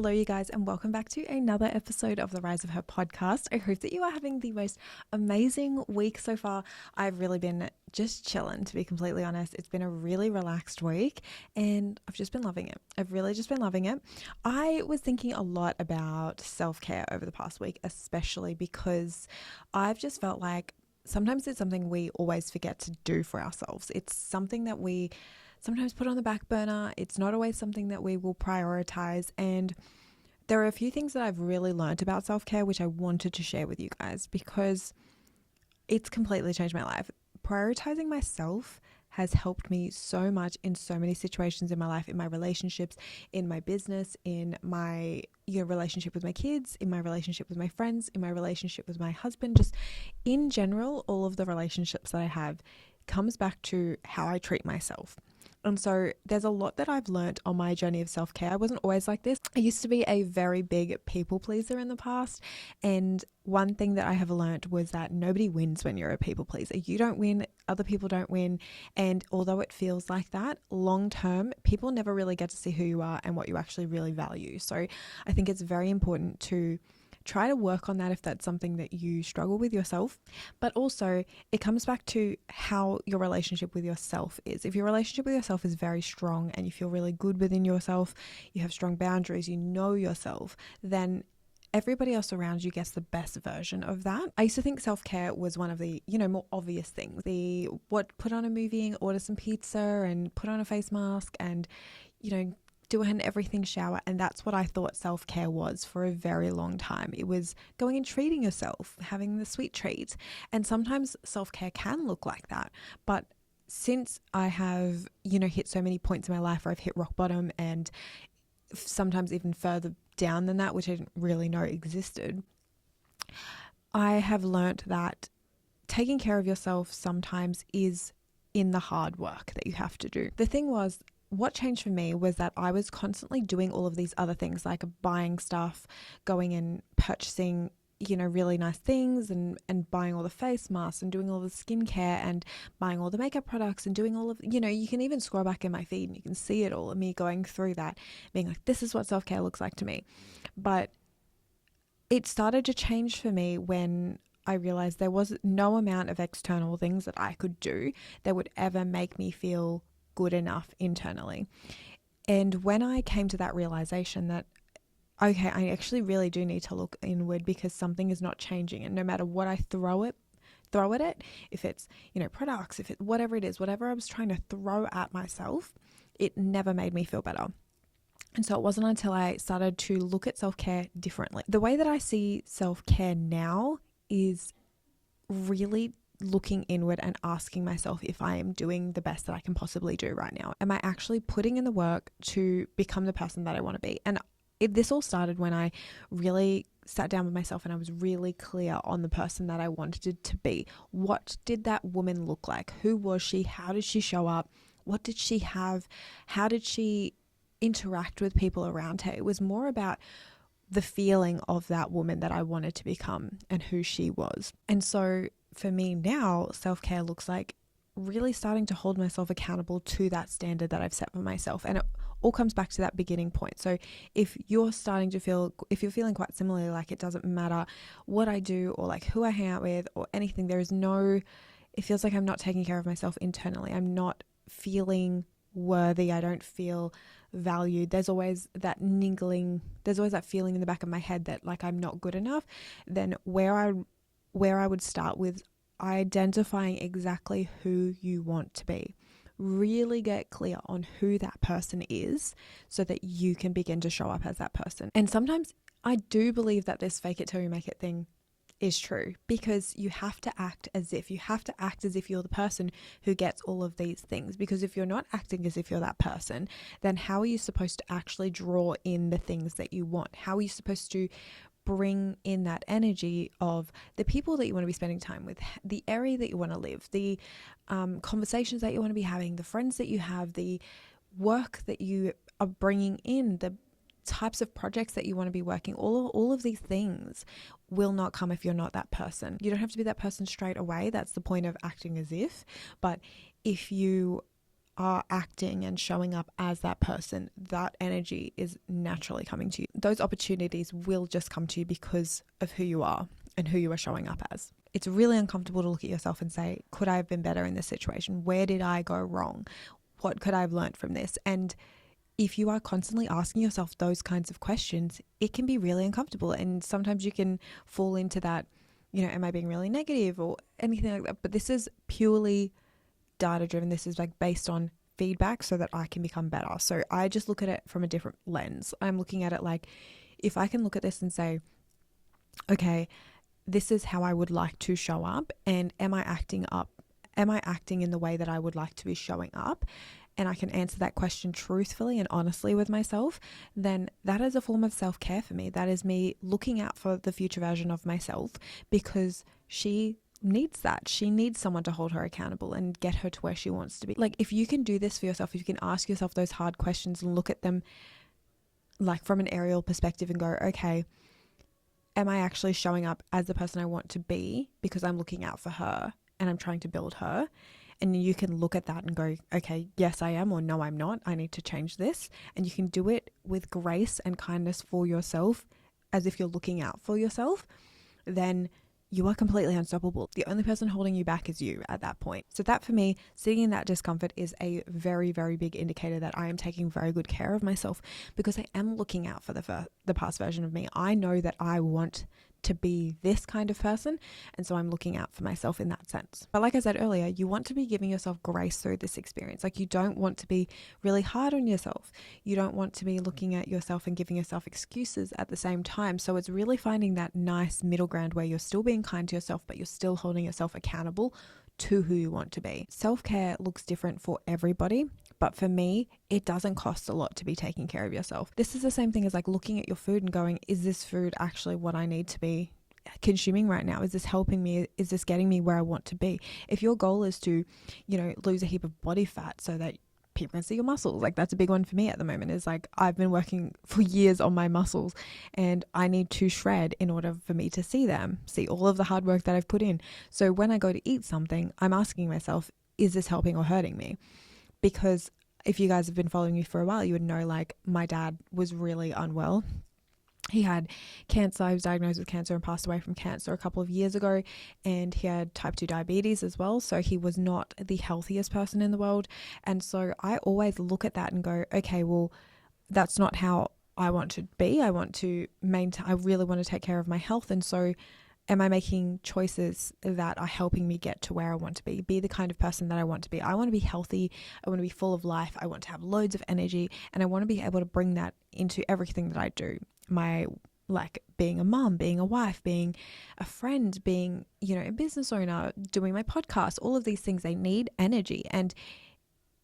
Hello, you guys, and welcome back to another episode of the Rise of Her podcast. I hope that you are having the most amazing week so far. I've really been just chilling, to be completely honest. It's been a really relaxed week and I've just been loving it. I've really just been loving it. I was thinking a lot about self-care over the past week, especially because I've just felt like sometimes it's something we always forget to do for ourselves. It's something that we sometimes put on the back burner. It's not always something that we will prioritize. And there are a few things that I've really learned about self-care, which I wanted to share with you guys because it's completely changed my life. Prioritizing myself has helped me so much in so many situations in my life, in my relationships, in my business, in my relationship with my kids, in my relationship with my friends, in my relationship with my husband, just in general, all of the relationships that I have comes back to how I treat myself. And so there's a lot that I've learned on my journey of self-care. I wasn't always like this. I used to be a very big people pleaser in the past. And one thing that I have learned was that nobody wins when you're a people pleaser. You don't win, other people don't win. And although it feels like that, long term, people never really get to see who you are and what you actually really value. So I think it's very important to try to work on that if that's something that you struggle with yourself. But also, it comes back to how your relationship with yourself is. If your relationship with yourself is very strong and you feel really good within yourself, you have strong boundaries, you know yourself, then everybody else around you gets the best version of that. I used to think self-care was one of the, more obvious things. Put on a movie, order some pizza and put on a face mask and, do an everything shower. And that's what I thought self-care was for a very long time. It was going and treating yourself, having the sweet treats. And sometimes self-care can look like that. But since I have, hit so many points in my life where I've hit rock bottom and sometimes even further down than that, which I didn't really know existed, I have learnt that taking care of yourself sometimes is in the hard work that you have to do. The thing was, what changed for me was that I was constantly doing all of these other things, like buying stuff, going and purchasing, really nice things and buying all the face masks and doing all the skincare and buying all the makeup products and doing all of, you can even scroll back in my feed and you can see it all and me going through that, being like, this is what self-care looks like to me. But it started to change for me when I realized there was no amount of external things that I could do that would ever make me feel good enough internally. And when I came to that realization that, okay, I actually really do need to look inward because something is not changing, and no matter what I throw at it, if it's, products, if it, whatever it is, whatever I was trying to throw at myself, it never made me feel better. And so it wasn't until I started to look at self-care differently. The way that I see self-care now is really looking inward and asking myself if I am doing the best that I can possibly do right now. Am I actually putting in the work to become the person that I want to be? And this all started when I really sat down with myself and I was really clear on the person that I wanted to be. What did that woman look like? Who was she? How did she show up? What did she have? How did she interact with people around her? It was more about the feeling of that woman that I wanted to become and who she was. And so for me now, self-care looks like really starting to hold myself accountable to that standard that I've set for myself. And it all comes back to that beginning point. So if you're feeling quite similarly, like it doesn't matter what I do or like who I hang out with or anything, it feels like I'm not taking care of myself internally. I'm not feeling worthy. I don't feel valued. There's always that feeling in the back of my head that like I'm not good enough. Then where I would start with identifying exactly who you want to be. Really get clear on who that person is so that you can begin to show up as that person. And sometimes I do believe that this fake it till you make it thing is true, because you have to act as if you're the person who gets all of these things. Because if you're not acting as if you're that person, then how are you supposed to actually draw in the things that you want? How are you supposed to bring in that energy of the people that you want to be spending time with, the area that you want to live, the conversations that you want to be having, the friends that you have, the work that you are bringing in, the types of projects that you want to be working, all of these things will not come if you're not that person. You don't have to be that person straight away. That's the point of acting as if. But if you are acting and showing up as that person, that energy is naturally coming to you. Those opportunities will just come to you because of who you are and who you are showing up as. It's really uncomfortable to look at yourself and say, could I have been better in this situation? Where did I go wrong? What could I have learned from this? And if you are constantly asking yourself those kinds of questions, it can be really uncomfortable. And sometimes you can fall into that, am I being really negative or anything like that? But this is purely data driven. This is like based on feedback so that I can become better. So I just look at it from a different lens. I'm looking at it like, if I can look at this and say, okay, this is how I would like to show up, and am I acting in the way that I would like to be showing up, and I can answer that question truthfully and honestly with myself, then that is a form of self-care for me. That is me looking out for the future version of myself, because she needs that. She needs someone to hold her accountable and get her to where she wants to be. Like, if you can do this for yourself, if you can ask yourself those hard questions and look at them like from an aerial perspective and go, okay, am I actually showing up as the person I want to be because I'm looking out for her and I'm trying to build her? And you can look at that and go, okay, yes, I am, or no, I'm not. I need to change this. And you can do it with grace and kindness for yourself, as if you're looking out for yourself. Then you are completely unstoppable. The only person holding you back is you at that point. So that, for me, sitting in that discomfort is a very, very big indicator that I am taking very good care of myself, because I am looking out for the past version of me. I know that I want to be this kind of person, and so I'm looking out for myself in that sense. But like I said earlier, you want to be giving yourself grace through this experience. Like, you don't want to be really hard on yourself. You don't want to be looking at yourself and giving yourself excuses at the same time. So it's really finding that nice middle ground where you're still being kind to yourself, but you're still holding yourself accountable to who you want to be. Self-care looks different for everybody, but for me, it doesn't cost a lot to be taking care of yourself. This is the same thing as like looking at your food and going, is this food actually what I need to be consuming right now? Is this helping me? Is this getting me where I want to be? If your goal is to, lose a heap of body fat so that people can see your muscles, like that's a big one for me at the moment, is like I've been working for years on my muscles and I need to shred in order for me to see all of the hard work that I've put in. So when I go to eat something, I'm asking myself, is this helping or hurting me? Because if you guys have been following me for a while, you would know, like, my dad was really unwell. He had cancer. He was diagnosed with cancer and passed away from cancer a couple of years ago, and he had type 2 diabetes as well. So he was not the healthiest person in the world. And so I always look at that and go, okay, well, that's not how I want to be. I really want to take care of my health. And so am I making choices that are helping me get to where I want to be the kind of person that I want to be? I want to be healthy. I want to be full of life. I want to have loads of energy, and I want to be able to bring that into everything that I do. Like being a mom, being a wife, being a friend, being, a business owner, doing my podcast, all of these things, they need energy. And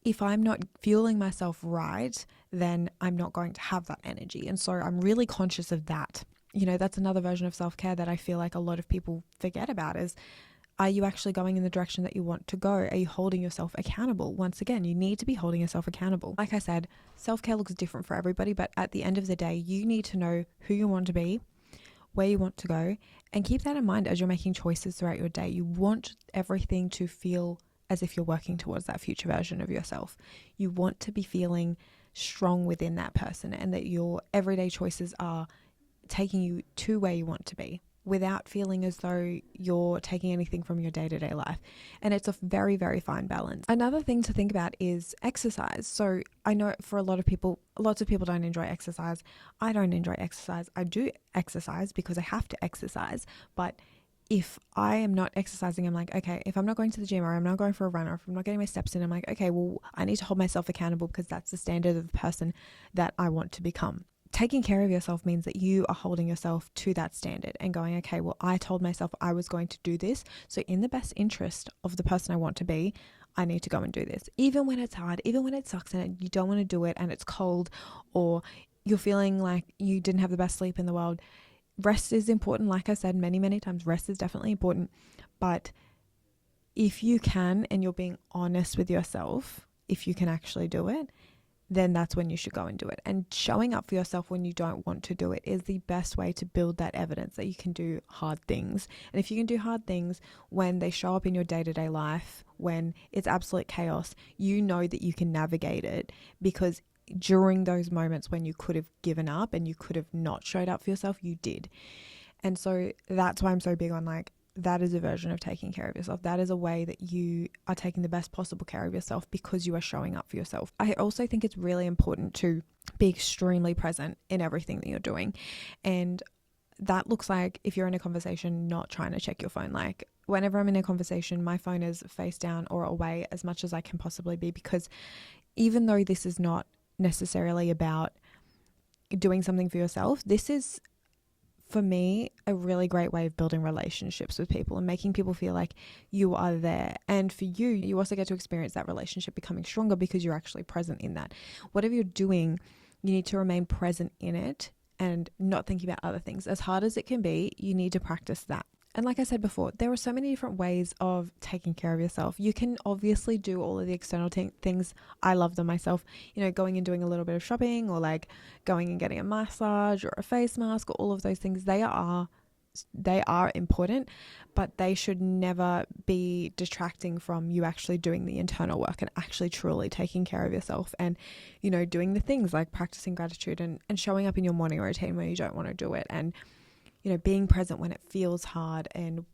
if I'm not fueling myself right, then I'm not going to have that energy. And so I'm really conscious of that. That's another version of self-care that I feel like a lot of people forget about is, are you actually going in the direction that you want to go? Are you holding yourself accountable? Once again, you need to be holding yourself accountable. Like I said, self-care looks different for everybody, but at the end of the day, you need to know who you want to be, where you want to go, and keep that in mind as you're making choices throughout your day. You want everything to feel as if you're working towards that future version of yourself. You want to be feeling strong within that person, and that your everyday choices are taking you to where you want to be without feeling as though you're taking anything from your day-to-day life. And it's a very, very fine balance. Another thing to think about is exercise. So I know for lots of people don't enjoy exercise. I don't enjoy exercise. I do exercise because I have to exercise. But if I am not exercising, I'm like, okay, if I'm not going to the gym, or I'm not going for a run, or if I'm not getting my steps in, I'm like, okay, well, I need to hold myself accountable because that's the standard of the person that I want to become. Taking care of yourself means that you are holding yourself to that standard and going, okay, well, I told myself I was going to do this. So in the best interest of the person I want to be, I need to go and do this. Even when it's hard, even when it sucks and you don't want to do it and it's cold, or you're feeling like you didn't have the best sleep in the world. Rest is important. Like I said many, many times, rest is definitely important. But if you can, and you're being honest with yourself, if you can actually do it, then that's when you should go and do it. And showing up for yourself when you don't want to do it is the best way to build that evidence that you can do hard things. And if you can do hard things when they show up in your day-to-day life, when it's absolute chaos, you know that you can navigate it, because during those moments when you could have given up and you could have not showed up for yourself, you did. And so that's why I'm so big on like, that is a version of taking care of yourself. That is a way that you are taking the best possible care of yourself because you are showing up for yourself. I also think it's really important to be extremely present in everything that you're doing. And that looks like, if you're in a conversation, not trying to check your phone. Like whenever I'm in a conversation, my phone is face down or away as much as I can possibly be, because even though this is not necessarily about doing something for yourself, this is, for me, a really great way of building relationships with people and making people feel like you are there. And for you, you also get to experience that relationship becoming stronger because you're actually present in that. Whatever you're doing, you need to remain present in it and not thinking about other things. As hard as it can be, you need to practice that. And like I said before, there are so many different ways of taking care of yourself. You can obviously do all of the external things. I love them myself. You know, going and doing a little bit of shopping, or like going and getting a massage or a face mask, or all of those things. They are important, but they should never be detracting from you actually doing the internal work and actually truly taking care of yourself, and, you know, doing the things like practicing gratitude and showing up in your morning routine when you don't want to do it, and, you know, being present when it feels hard, and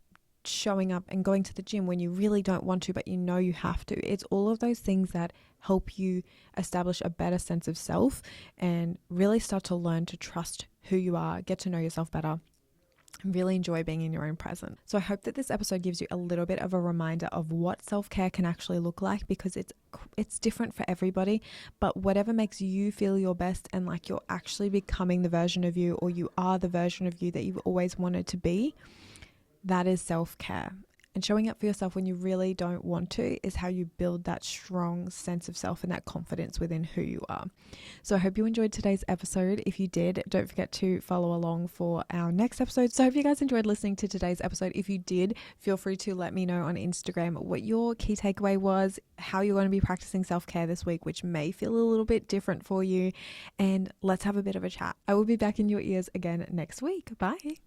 showing up and going to the gym when you really don't want to, but you know you have to. It's all of those things that help you establish a better sense of self and really start to learn to trust who you are, get to know yourself better, and really enjoy being in your own presence. So I hope that this episode gives you a little bit of a reminder of what self-care can actually look like, because it's different for everybody, but whatever makes you feel your best and like you're actually becoming the version of you, or you are the version of you that you've always wanted to be, that is self-care. And showing up for yourself when you really don't want to is how you build that strong sense of self and that confidence within who you are. So I hope you enjoyed today's episode. If you did, don't forget to follow along for our next episode. So I hope you guys enjoyed listening to today's episode. If you did, feel free to let me know on Instagram what your key takeaway was, how you're going to be practicing self-care this week, which may feel a little bit different for you. And let's have a bit of a chat. I will be back in your ears again next week. Bye.